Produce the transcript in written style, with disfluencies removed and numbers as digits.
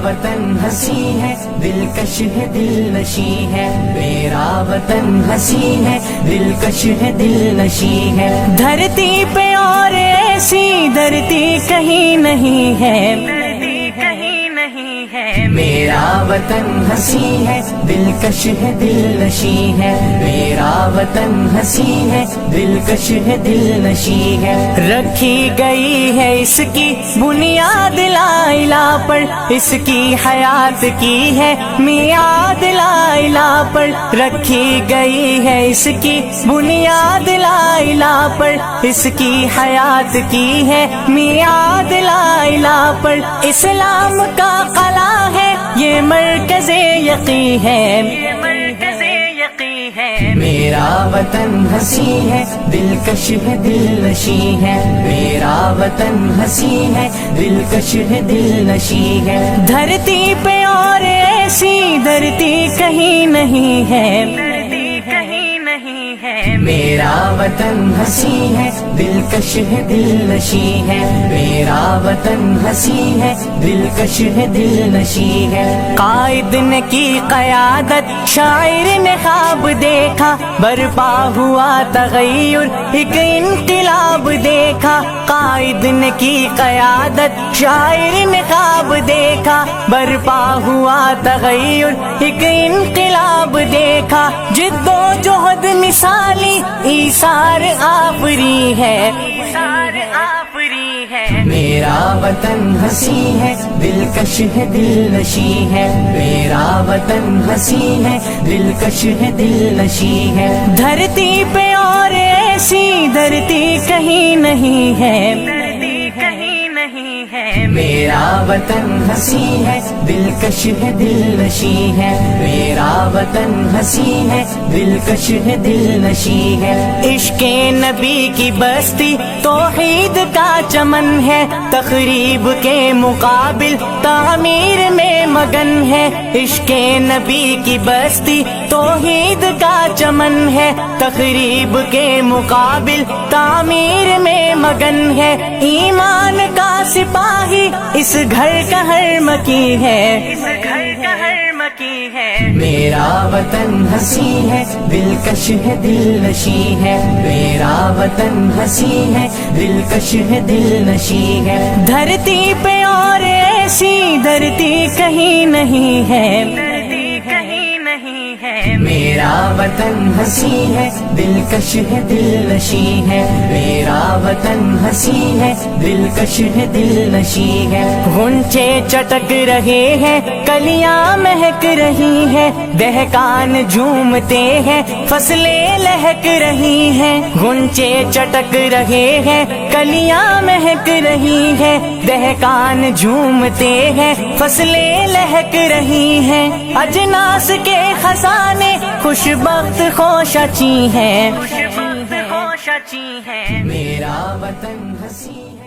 وطن ہنسی ہے دلکش ہے دل نشی ہے، میرا وطن ہنسی ہے دلکش ہے دل نشی ہے، دھرتی پہ اور ایسی دھرتی کہیں نہیں ہے، میرا وطن ہنسی ہے دلکش ہے دل نشی ہے، میرا وطن ہنسی ہے دلکش ہے دل نشی ہے، رکھی گئی ہے اس کی بنیاد لا الہ پر، اس کی حیات کی ہے میعاد لا الہ پر، رکھی گئی ہے اس کی بنیاد لا الہ پر، اس کی حیات کی ہے میعاد لا الہ پر، اسلام کا قلعہ ہے یہ مرکز یقین ہے، میرا وطن ہنسی ہے دلکش ہے دل نشی ہے، میرا وطن ہنسی ہے دلکش ہے دل نشی ہے، دھرتی پہ اور ایسی دھرتی کہیں نہیں ہے، میرا وطن ہنسی ہے دلکش ہے دل نشی ہے، میرا وطن ہنسی ہے دلکش ہے دل نشی ہے، قائد نے کی قیادت شاعر نے خواب دیکھا، برپا ہوا تغیر ایک انقلاب دیکھا، قائد نے کی قیادت شاعر نے خواب دیکھا، برپا ہوا تغیر ایک انقلاب دیکھا، جد و جہد مثالی ایثار آفری ہے، میرا وطن ہنسی ہے دلکش ہے دل نشی ہے، میرا وطن ہنسی ہے دلکش ہے دل نشی ہے، دھرتی پہ اور ایسی دھرتی کہیں نہیں ہے، میرا وطن ہنسی ہے دلکش ہے دل نشی ہے، میرا وطن ہنسی ہے دلکش ہے دل نشی ہے، عشق نبی کی بستی توحید کا چمن ہے، تخریب کے مقابل تعمیر میں مگن ہے، عشق نبی کی بستی توحید کا چمن ہے، تخریب کے مقابل تعمیر میں مگن ہے، ایمان کا سپاہی اس گھر کا ہر مکی ہے، میرا وطن ہنسی ہے دلکش ہے دل نشی ہے، میرا وطن ہنسی ہے دلکش ہے دل نشی ہے، دھرتی پہ اور ایسی دھرتی کہیں نہیں ہے، میرا وطن ہنسی ہے دلکش ہے دل نشی ہے، میرا وطن ہنسی ہے دلکش ہے دل نشی ہے، غنچے چٹک رہے ہیں کلیاں مہک رہی ہیں، دہقان جھومتے ہیں فصلیں لہک رہی ہیں، غنچے چٹک رہے ہیں کلیاں مہک رہی ہیں، دہقان جھومتے ہیں فصلیں لہک رہی ہیں، اجناس کے خزانے خوش بخت خوشچی ہیں، میرا وطن ہنسی ہے